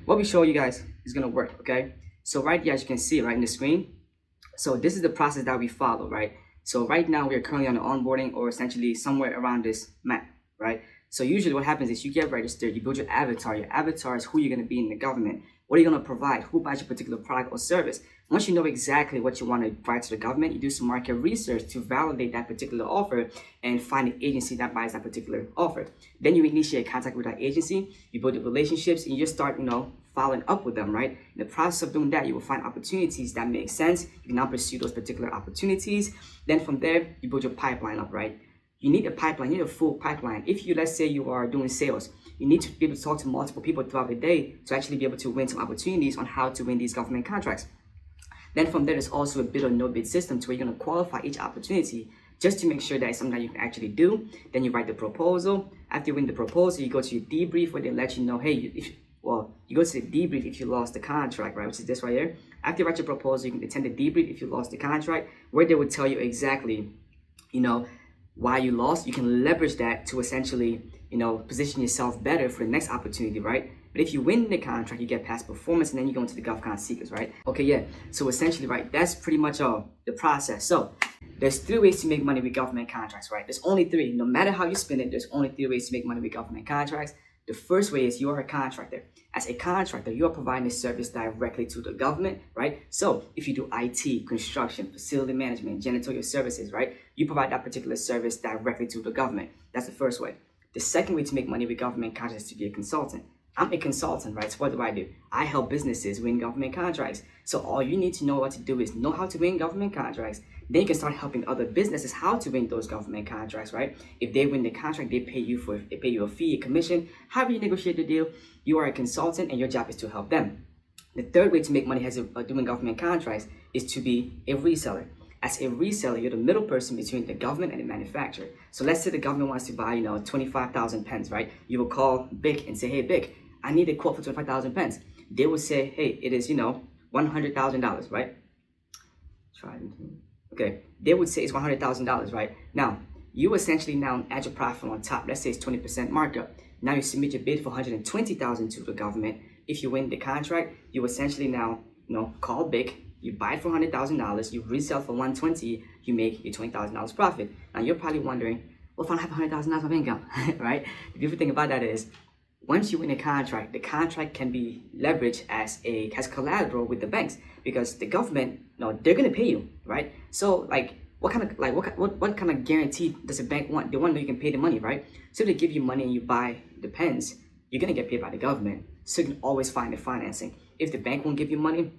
what we show you guys is gonna work, okay? So right here, as you can see right in the screen, so this is the process that we follow, right? So right now we are currently on the onboarding or essentially somewhere around this map, right? So usually what happens is you get registered, you build your avatar. Your avatar is who you're gonna be in the government. What are you gonna provide? Who buys your particular product or service? Once you know exactly what you want to provide to the government, you do some market research to validate that particular offer and find an agency that buys that particular offer. Then you initiate contact with that agency, you build the relationships, and you just start, following up with them, right? In the process of doing that, you will find opportunities that make sense. You can now pursue those particular opportunities. Then from there, you build your pipeline up, right? You need a pipeline, you need a full pipeline. If you, let's say you are doing sales, you need to be able to talk to multiple people throughout the day to actually be able to win some opportunities on how to win these government contracts. Then from there, there's also a bid or no bid system to where you're gonna qualify each opportunity just to make sure that it's something that you can actually do. Then you write the proposal. After you win the proposal, you go to your debrief where they let you know, hey, you go to the debrief if you lost the contract, right? Which is this right here. After you write your proposal, you can attend the debrief if you lost the contract, where they would tell you exactly, why you lost. You can leverage that to essentially, position yourself better for the next opportunity, right? But if you win the contract, you get past performance, and then you go into the GovCon seekers, right? Okay, yeah. So essentially, right, that's pretty much the process. So there's 3 ways to make money with government contracts, right? There's only 3. No matter how you spin it, there's only 3 ways to make money with government contracts. The first way is you are a contractor. As a contractor, you are providing a service directly to the government, right? So if you do IT, construction, facility management, janitorial services, right? You provide that particular service directly to the government. That's the first way. The second way to make money with government contracts is to be a consultant. I'm a consultant, right? So what do? I help businesses win government contracts. So all you need to know what to do is know how to win government contracts. Then you can start helping other businesses how to win those government contracts, right? If they win the contract, they pay you a fee, a commission. However you negotiate the deal, you are a consultant and your job is to help them. The third way to make money doing government contracts is to be a reseller. As a reseller, you're the middle person between the government and the manufacturer. So let's say the government wants to buy, 25,000 pens, right? You will call BIC and say, hey, BIC, I need a quote for 25,000 pens. They will say, hey, it is, $100,000, right? Okay, they would say it's $100,000, right? Now, you essentially now add your profit on top. Let's say it's 20% markup. Now you submit your bid for $120,000 to the government. If you win the contract, you essentially now, call BIC. You buy it for $100,000, you resell for $120,000, you make your $20,000 profit. Now you're probably wondering, well, if I don't have $100,000 of income, right? The beautiful thing about that is, once you win a contract, the contract can be leveraged as collateral with the banks because the government, they're gonna pay you, right? So what kind of guarantee does a bank want? They want to know you can pay the money, right? So if they give you money and you buy the pens, you're gonna get paid by the government. So you can always find the financing. If the bank won't give you money,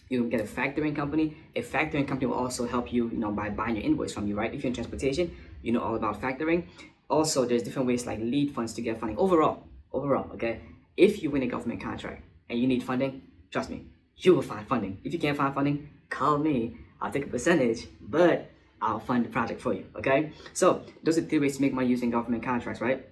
you can get a factoring company. A factoring company will also help you, by buying your invoice from you, right? If you're in transportation, you know all about factoring. Also, there's different ways like lead funds to get funding. Overall, okay? If you win a government contract and you need funding, trust me, you will find funding. If you can't find funding, call me. I'll take a percentage, but I'll fund the project for you, okay? So those are 3 ways to make money using government contracts, right?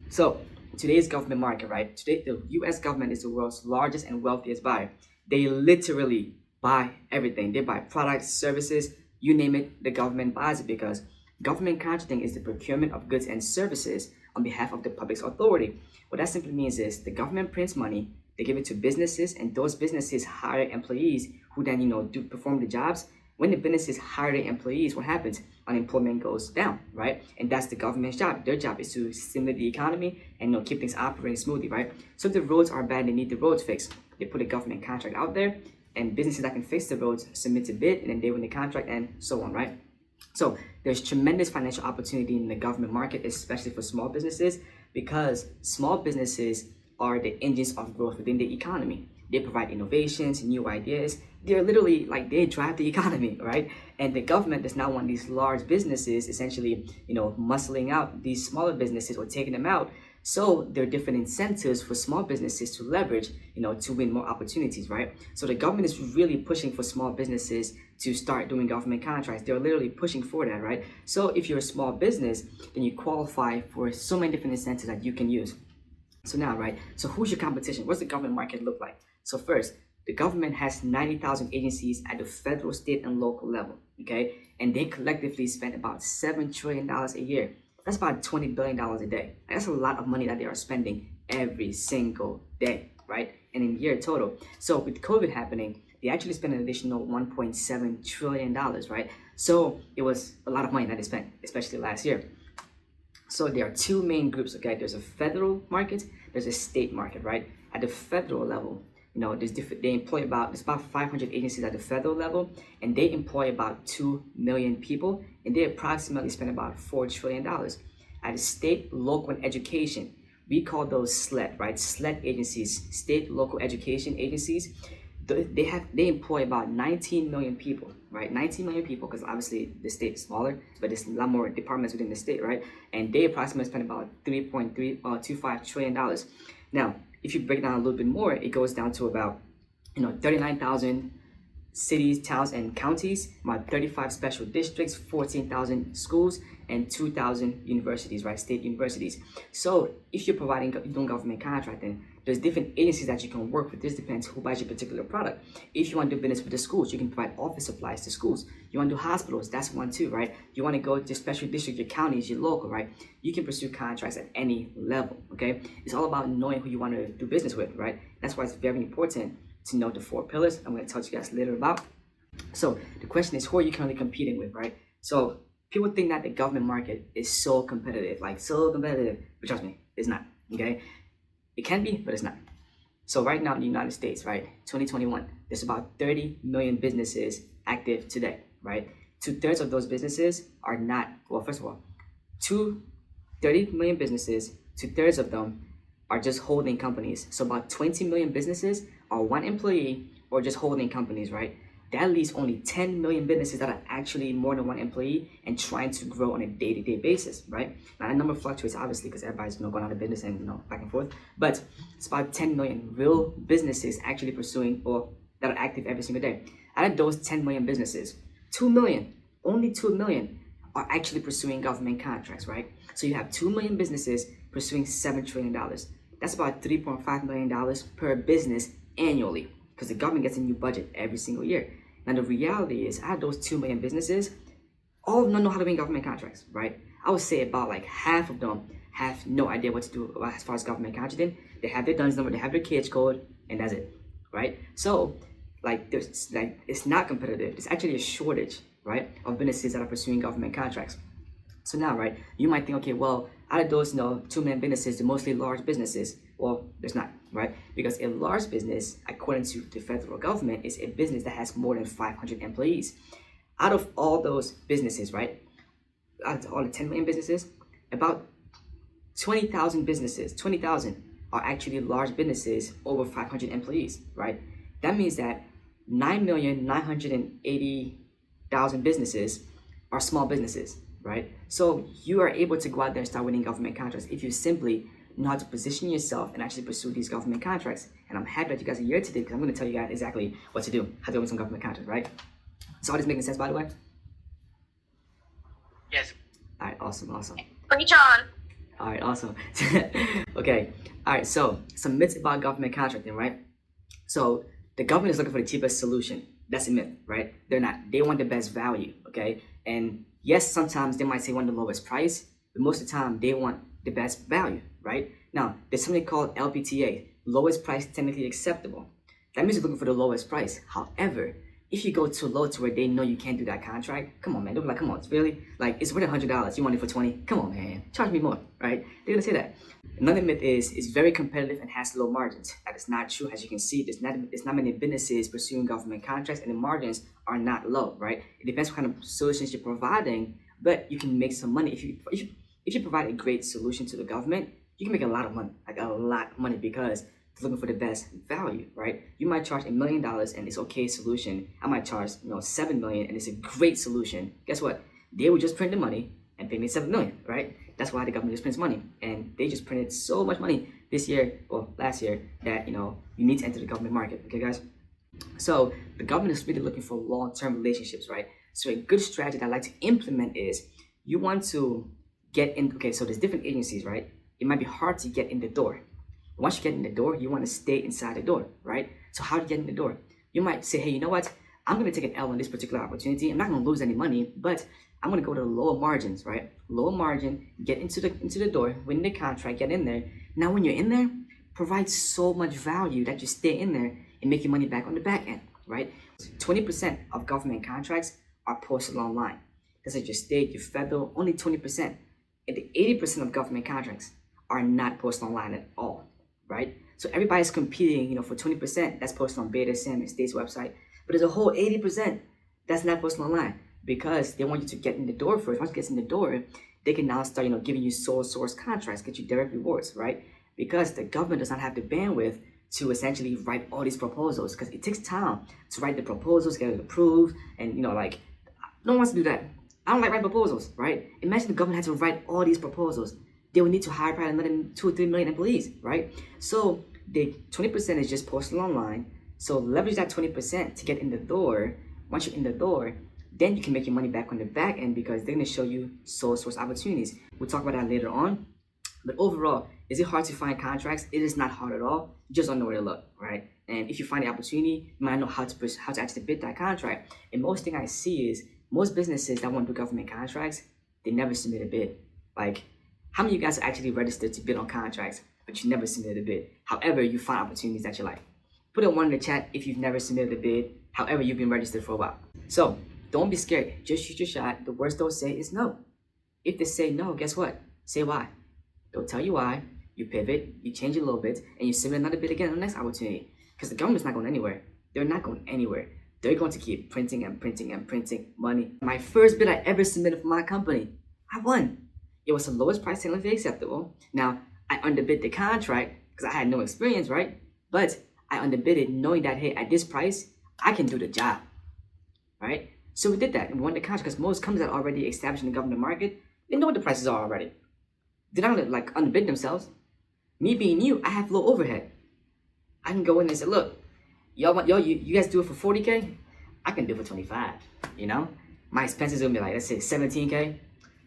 So today's government market, right? Today, the US government is the world's largest and wealthiest buyer. They literally buy everything. They buy products, services, you name it, the government buys it because government contracting is the procurement of goods and services on behalf of the public's authority. What that simply means is the government prints money, they give it to businesses, and those businesses hire employees who then, perform the jobs. When the businesses hire the employees, what happens? Unemployment goes down, right? And that's the government's job. Their job is to stimulate the economy and keep things operating smoothly, right? So if the roads are bad, they need the roads fixed. They put a government contract out there, and businesses that can fix the roads submit a bid, and then they win the contract, and so on, right? So there's tremendous financial opportunity in the government market, especially for small businesses, because small businesses are the engines of growth within the economy. They provide innovations, new ideas. They're literally they drive the economy, right? And the government does not want these large businesses essentially, muscling out these smaller businesses or taking them out. So there are different incentives for small businesses to leverage, to win more opportunities, right? So the government is really pushing for small businesses to start doing government contracts. They're literally pushing for that, right? So if you're a small business, then you qualify for so many different incentives that you can use. So now, right? So who's your competition? What's the government market look like? So first, the government has 90,000 agencies at the federal, state, and local level, okay? And they collectively spend about $7 trillion a year. That's about $20 billion a day. That's a lot of money that they are spending every single day, right? And in a year total. So with COVID happening, they actually spent an additional $1.7 trillion, right? So it was a lot of money that they spent, especially last year. So there are two main groups, okay? There's a federal market, there's a state market, right? At the federal level, there's about 500 agencies at the federal level, and they employ about 2 million people, and they approximately spend about $4 trillion. At the state, local, and education, we call those SLED, right? SLED agencies, state, local education agencies. They employ about 19 million people, right? 19 million people, because obviously the state is smaller, but there's a lot more departments within the state, right? And they approximately spend about $3.25 trillion. Now, if you break it down a little bit more, it goes down to about 39,000 cities, towns, and counties, about 35 special districts, 14,000 schools, and 2,000 universities, right? State universities. So if you're doing government contracting, there's different agencies that you can work with. This depends who buys your particular product. If you want to do business with the schools, you can provide office supplies to schools. You want to do hospitals, that's one too, right? You want to go to special district, your counties, your local, right? You can pursue contracts at any level, okay? It's all about knowing who you want to do business with, right? That's why it's very important to know the 4 pillars I'm going to talk to you guys later about. So the question is, who are you currently competing with, right? So people think that the government market is so competitive, but trust me, it's not, okay? It can be, but it's not. So right now in the United States, right, 2021, there's about 30 million businesses active today, right? 2/3 of those businesses are not, well, first of all, 30 million businesses, 2/3 of them are just holding companies. So about 20 million businesses are one employee or just holding companies, right? That leaves only 10 million businesses that are actually more than one employee and trying to grow on a day-to-day basis, right? Now that number fluctuates obviously because everybody's going out of business and back and forth, but it's about 10 million real businesses actually pursuing or that are active every single day. Out of those 10 million businesses, 2 million, only 2 million are actually pursuing government contracts, right? So you have 2 million businesses pursuing $7 trillion. That's about $3.5 million per business annually, because the government gets a new budget every single year. Now the reality is, out of those 2 million businesses, all of them know how to win government contracts, right? I would say about like half of them have no idea what to do as far as government contracting. They have their DUNS number, they have their KH code, and that's it, right? So it's not competitive. It's actually a shortage, right, of businesses that are pursuing government contracts. So now, right, you might think, okay, well, out of those 2 million businesses, they're mostly large businesses. Well, there's not, right? Because a large business, according to the federal government, is a business that has more than 500 employees. Out of all those businesses, right, out of all the 10 million businesses, about 20,000 are actually large businesses over 500 employees, right? That means that 9,980,000 businesses are small businesses, right? So you are able to go out there and start winning government contracts if you simply know how to position yourself and actually pursue these government contracts. And I'm happy that you guys are here today because I'm going to tell you guys exactly what to do, how to win some government contracts, right? So all this making sense, by the way? Yes. All right, awesome. Preach on. All right, awesome. Okay, all right, so some myths about government contracting, right? So the government is looking for the cheapest solution. That's a myth, right? They're not. They want the best value, okay? And yes, sometimes they might say want the lowest price, but most of the time they want the best value, right? Now, there's something called LPTA, lowest price technically acceptable. That means you're looking for the lowest price. However, if you go too low to where they know you can't do that contract, come on, man. They'll be like, come on, it's really? Like, it's worth $100. You want it for 20? Come on, man. Charge me more, right? They're gonna say that. Another myth is it's very competitive and has low margins. That is not true. As you can see, there's not many businesses pursuing government contracts and the margins are not low, right? It depends what kind of solutions you're providing, but you can make some money. If you provide a great solution to the government, you can make a lot of money, like a lot of money, because it's looking for the best value, right? You might charge $1 million and it's okay solution. I might charge $7 million and it's a great solution. Guess what? They would just print the money and pay me $7 million, right? That's why the government just prints money, and they just printed so much money this year or last year that you need to enter the government market. Okay, guys. So the government is really looking for long-term relationships, right? So a good strategy that I like to implement is you want to get in. Okay, so there's different agencies, right? It might be hard to get in the door. Once you get in the door, you want to stay inside the door, right? So how do you get in the door? You might say, hey, you know what? I'm going to take an L on this particular opportunity. I'm not going to lose any money, but I'm going to go to lower margins, right? Lower margin, get into the door, win the contract, get in there. Now, when you're in there, provides so much value that you stay in there and make your money back on the back end, right? 20% of government contracts are posted online. That's like your state, your federal, only 20%. And the 80% of government contracts are not posted online at all, right? So everybody's competing, for 20% that's posted on Beta, SAM, and State's website. But there's a whole 80% that's not posted online because they want you to get in the door first. Once you get in the door, they can now start, giving you sole source contracts, get you direct rewards, right? Because the government does not have the bandwidth to essentially write all these proposals because it takes time to write the proposals, get it approved, and no one wants to do that. I don't like writing proposals, right? Imagine the government had to write all these proposals. They would need to hire probably another 2 or 3 million employees, right? So the 20% is just posted online. So leverage that 20% to get in the door. Once you're in the door, then you can make your money back on the back end because they're going to show you sole source opportunities. We'll talk about that later on. But overall, is it hard to find contracts? It is not hard at all. You just don't know where to look, right? And if you find the opportunity, you might know how to actually bid that contract. And most thing I see is most businesses that want to do government contracts, they never submit a bid. Like, how many of you guys are actually registered to bid on contracts, but you never submitted a bid? However, you find opportunities that you like. Put a 1 in the chat if you've never submitted a bid, however you've been registered for a while. So don't be scared. Just shoot your shot. The worst they'll say is no. If they say no, guess what? Say why. They'll tell you why. You pivot, you change it a little bit, and you submit another bid again on the next opportunity. Because the government's not going anywhere. They're not going anywhere. They're going to keep printing and printing and printing money. My first bid I ever submitted for my company, I won. It was the lowest price technically acceptable. Now, I underbid the contract because I had no experience, right? But I underbid it knowing that, hey, at this price, I can do the job, right? So we did that and won the contract because most companies that are already established in the government market, they know what the prices are already. They're not underbid themselves. Me being new, I have low overhead. I can go in and say, look, you guys do it for 40K? I can do it for 25, My expenses will be like, let's say 17K.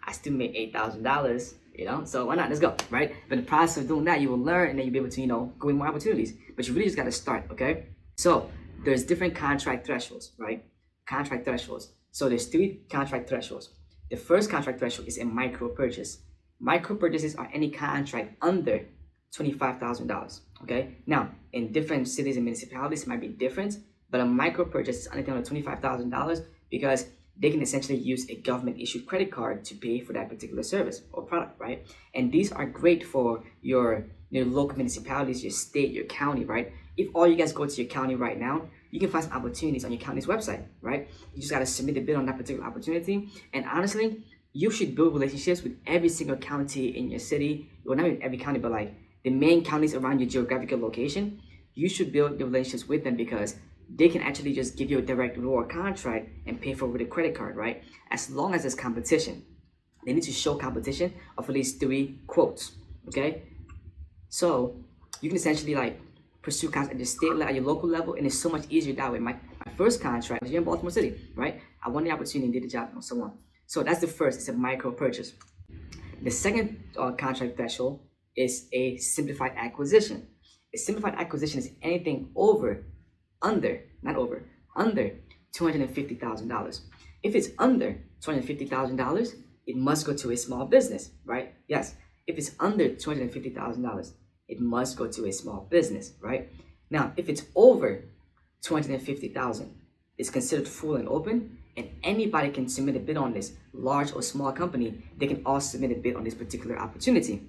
I still made $8,000, so why not? Let's go, right? But in the process of doing that, you will learn and then you'll be able to, go in more opportunities. But you really just got to start, okay? So there's different contract thresholds, right? Contract thresholds. So there's 3 contract thresholds. The first contract threshold is a micro purchase. Micro purchases are any contract under $25,000, okay? Now, in different cities and municipalities, it might be different, but a micro purchase is anything under $25,000 because they can essentially use a government-issued credit card to pay for that particular service or product, right? And these are great for your local municipalities, your state, your county, right? If all you guys go to your county right now, you can find some opportunities on your county's website, right? You just got to submit a bid on that particular opportunity. And honestly, you should build relationships with every single county in your city. Well, not even every county, but like the main counties around your geographical location. You should build the relationships with them because they can actually just give you a direct reward contract and pay for it with a credit card, right? As long as there's competition. They need to show competition of at least 3 quotes, okay? So you can essentially pursue contracts at the state level, at your local level, and it's so much easier that way. My first contract was here in Baltimore City, right? I won the opportunity and did the job and so on. So that's the first, it's a micro purchase. The second contract threshold is a simplified acquisition. A simplified acquisition is anything under $250,000. If it's under $250,000, it must go to a small business, right? Yes. If it's under $250,000, it must go to a small business, right? Now, if it's over $250,000, it's considered full and open, and anybody can submit a bid on this, large or small company. They can all submit a bid on this particular opportunity.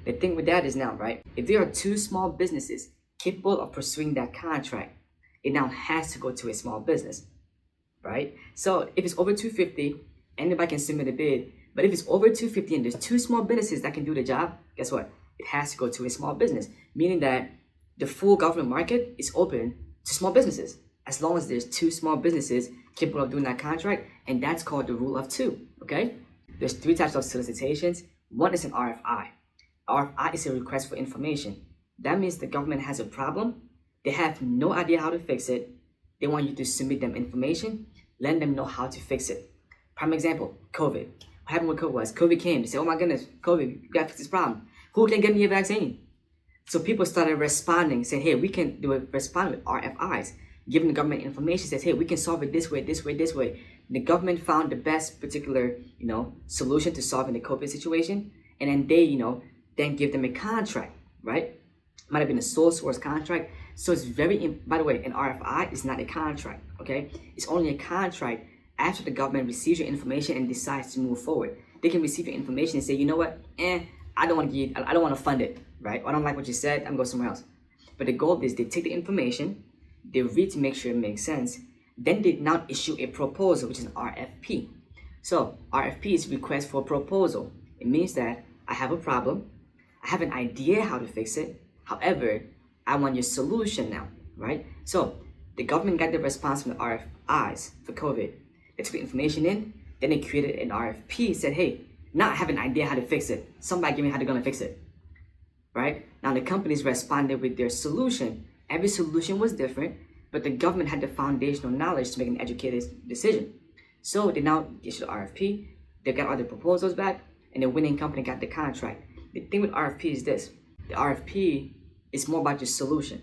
The thing with that is now, right? If there are 2 small businesses capable of pursuing that contract, it now has to go to a small business, right? So if it's over 250, anybody can submit a bid. But if it's over 250 and there's 2 small businesses that can do the job, guess what? It has to go to a small business, meaning that the full government market is open to small businesses as long as there's 2 small businesses capable of doing that contract, and that's called the rule of 2, okay? There's 3 types of solicitations. One is an RFI. RFI is a request for information. That means the government has a problem. They have no idea how to fix it. They want you to submit them information, let them know how to fix it. Prime example, COVID. What happened with COVID was COVID came. They said, oh my goodness, COVID, you gotta fix this problem. Who can get me a vaccine? So people started responding, saying, hey, we can do it, respond with RFIs, giving the government information, says, hey, we can solve it this way, this way, this way. The government found the best particular, solution to solving the COVID situation. And then they, then give them a contract, right? Might have been a sole source contract. So it's by the way, an RFI is not a contract, okay? It's only a contract after the government receives your information and decides to move forward. They can receive your information and say, you know what, I don't want to fund it, right? I don't like what you said, I'm going somewhere else. But the goal is they take the information, they read to make sure it makes sense, then they now issue a proposal, which is an RFP. So RFP is request for proposal. It means that I have a problem, I have an idea how to fix it, however, I want your solution now, right? So the government got the response from the RFIs for COVID. They took the information in, then they created an RFP, said, hey, now I have an idea how to fix it. Somebody give me how they're gonna fix it, right? Now the companies responded with their solution. Every solution was different, but the government had the foundational knowledge to make an educated decision. So they now issued the RFP, they got all the proposals back, and the winning company got the contract. The thing with RFP is this, the RFP is more about your solution.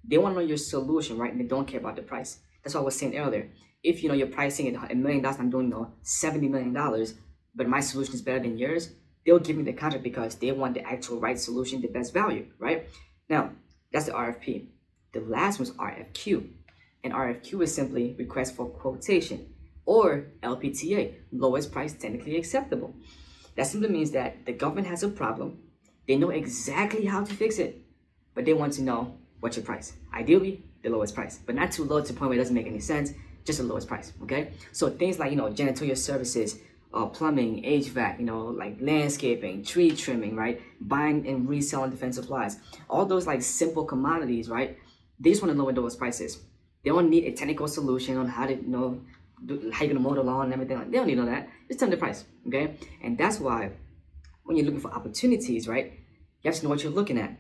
They want to know your solution, right? And they don't care about the price. That's what I was saying earlier. If you know you're pricing at $1 million, I'm doing $70 million, but my solution is better than yours, they'll give me the contract because they want the actual right solution, the best value, right? Now, that's the RFP. The last one's RFQ. And RFQ is simply request for quotation, or LPTA, lowest price technically acceptable. That simply means that the government has a problem, they know exactly how to fix it, but they want to know what's your price. Ideally, the lowest price, but not too low to the point where it doesn't make any sense, just the lowest price, okay? So things like, janitorial services, plumbing, HVAC, like landscaping, tree trimming, right? Buying and reselling defense supplies. All those like simple commodities, right? They just want to know what those prices. They don't need a technical solution on how to, how you're gonna mow the lawn and everything. They don't need to know that. Just tell them the price, okay? And that's why when you're looking for opportunities, right? You have to know what you're looking at.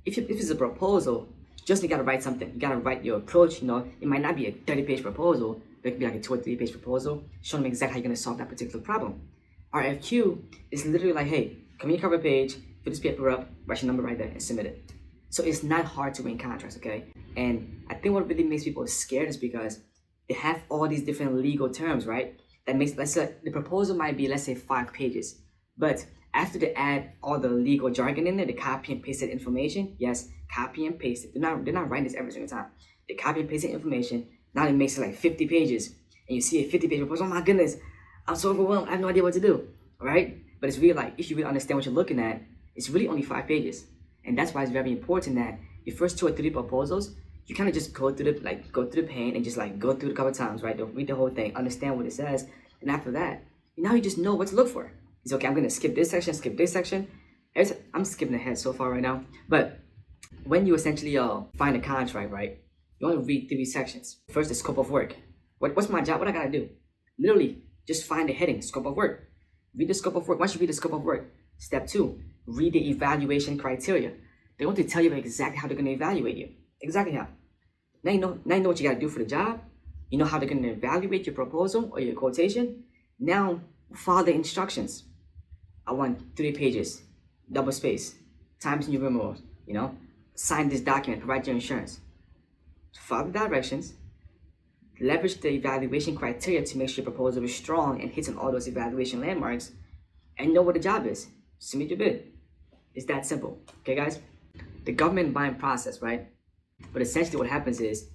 If it's a proposal, you gotta write something. You gotta write your approach. It might not be a 30-page proposal, but it could be like a 2 or 3-page proposal, showing them exactly how you're gonna solve that particular problem. RFQ is literally like, hey, come in your cover page, fill this paper up, write your number right there, and submit it. So it's not hard to win contracts, okay? And I think what really makes people scared is because they have all these different legal terms, right? That makes, let's say, the proposal might be, let's say, 5 pages, but after they add all the legal jargon in there, the copy and pasted information, yes, copy and paste it. They're not writing this every single time. They copy and paste the information. Now it makes it like 50 pages. And you see a 50-page proposal, oh my goodness, I'm so overwhelmed, I have no idea what to do, right? But it's really like, if you really understand what you're looking at, it's really only 5 pages. And that's why it's very important that your first 2 or 3 proposals, you kind of just go through the pain and just like go through it a couple times, right? Don't read the whole thing, understand what it says. And after that, now you just know what to look for. It's okay, I'm gonna skip this section. I'm skipping ahead so far right now. But when you essentially find a contract, right, you want to read 3 sections. First, the scope of work. What's my job? What I gotta do? Literally, just find the heading, scope of work. Read the scope of work. Once you read the scope of work, step 2, read the evaluation criteria. They want to tell you exactly how they're gonna evaluate you. Exactly how. Now you know what you gotta do for the job. You know how they're gonna evaluate your proposal or your quotation. Now follow the instructions. I want 3 pages, double space, Times New Roman, sign this document, provide your insurance. Follow the directions, leverage the evaluation criteria to make sure your proposal is strong and hits on all those evaluation landmarks, and know what the job is. Submit your bid. It's that simple, okay guys? The government buying process, right? But essentially what happens is,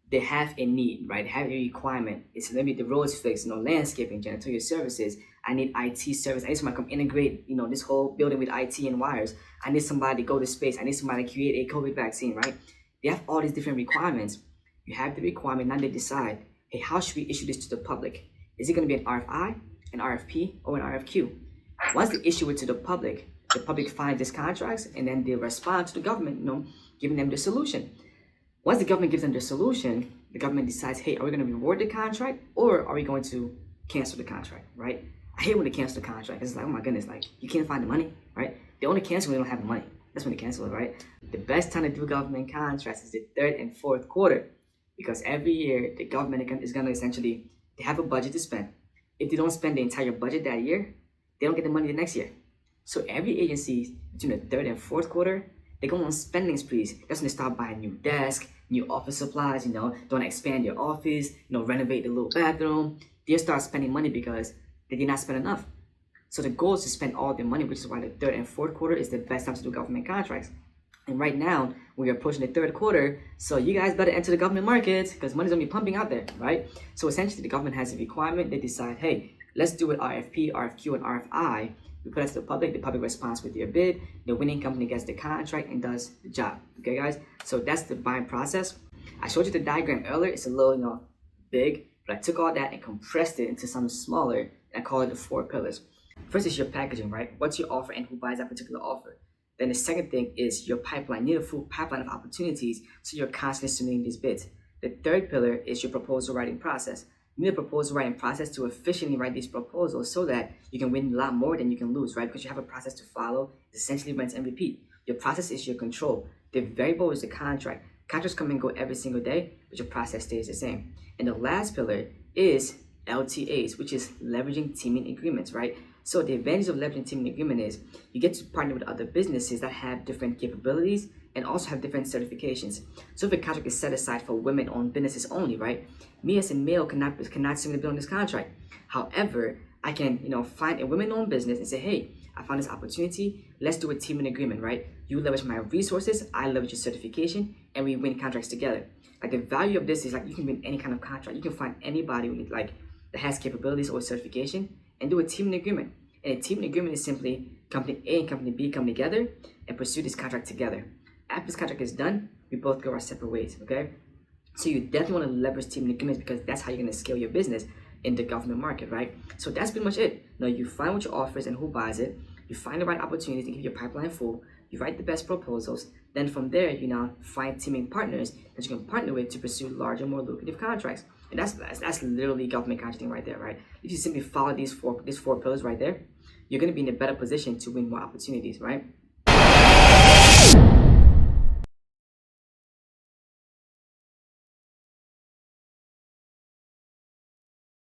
they have a need, right? Have a requirement. It's let me the roads fixed, landscaping, janitorial services. I need IT service. I need somebody to come integrate, this whole building with IT and wires. I need somebody to go to space. I need somebody to create a COVID vaccine, right? They have all these different requirements. You have the requirement, now they decide, hey, how should we issue this to the public? Is it going to be an RFI, an RFP, or an RFQ? Once they issue it to the public finds these contracts, and then they respond to the government, giving them the solution. Once the government gives them the solution, the government decides, hey, are we going to reward the contract or are we going to cancel the contract, right? I hate when they cancel the contract. It's like, oh my goodness, like you can't find the money, right? They only cancel when they don't have the money. That's when they cancel it, right? The best time to do government contracts is the 3rd and 4th quarter, because every year the government is going to essentially, they have a budget to spend. If they don't spend the entire budget that year, they don't get the money the next year. So every agency between the 3rd and 4th quarter, they go on spending sprees. That's when they start buying new desks, new office supplies, they want to expand your office, renovate the little bathroom. They start spending money because they did not spend enough. So the goal is to spend all their money, which is why the 3rd and 4th quarter is the best time to do government contracts. And right now, we are approaching the third quarter, so you guys better enter the government market because money's gonna be pumping out there, right? So essentially, the government has a requirement. They decide, hey, let's do it RFP, RFQ, and RFI. We put it to the public responds with their bid, the winning company gets the contract and does the job. Okay, guys? So that's the buying process. I showed you the diagram earlier. It's a little, big, but I took all that and compressed it into something smaller, and I call it the 4 pillars. First is your packaging, right? What's your offer and who buys that particular offer? Then the second thing is your pipeline. You need a full pipeline of opportunities, so you're constantly submitting these bids. The third pillar is your proposal writing process. You need a proposal writing process to efficiently write these proposals so that you can win a lot more than you can lose, right? Because you have a process to follow, essentially rinse and repeat. Your process is your control. The variable is the contract. Contracts come and go every single day, but your process stays the same. And the last pillar is LTAs, which is leveraging teaming agreements, right? So the advantage of leveraging teaming agreement is you get to partner with other businesses that have different capabilities and also have different certifications. So if a contract is set aside for women-owned businesses only, right? Me as a male cannot submit a bill on this contract. However, I can, find a women-owned business and say, hey, I found this opportunity. Let's do a teaming agreement, right? You leverage my resources, I leverage your certification, and we win contracts together. Like the value of this is like you can win any kind of contract. You can find anybody that has capabilities or certification and do a teaming agreement. And a teaming agreement is simply company A and company B come together and pursue this contract together. After this contract is done, we both go our separate ways, okay? So you definitely want to leverage teaming agreements because that's how you're going to scale your business in the government market, right? So that's pretty much it. Now you find what your offer is and who buys it. You find the right opportunities to keep your pipeline full. You write the best proposals. Then from there, you now find teaming partners that you can partner with to pursue larger, more lucrative contracts. And that's literally government contracting right there, right? If you simply follow these four pillars right there, you're going to be in a better position to win more opportunities, right?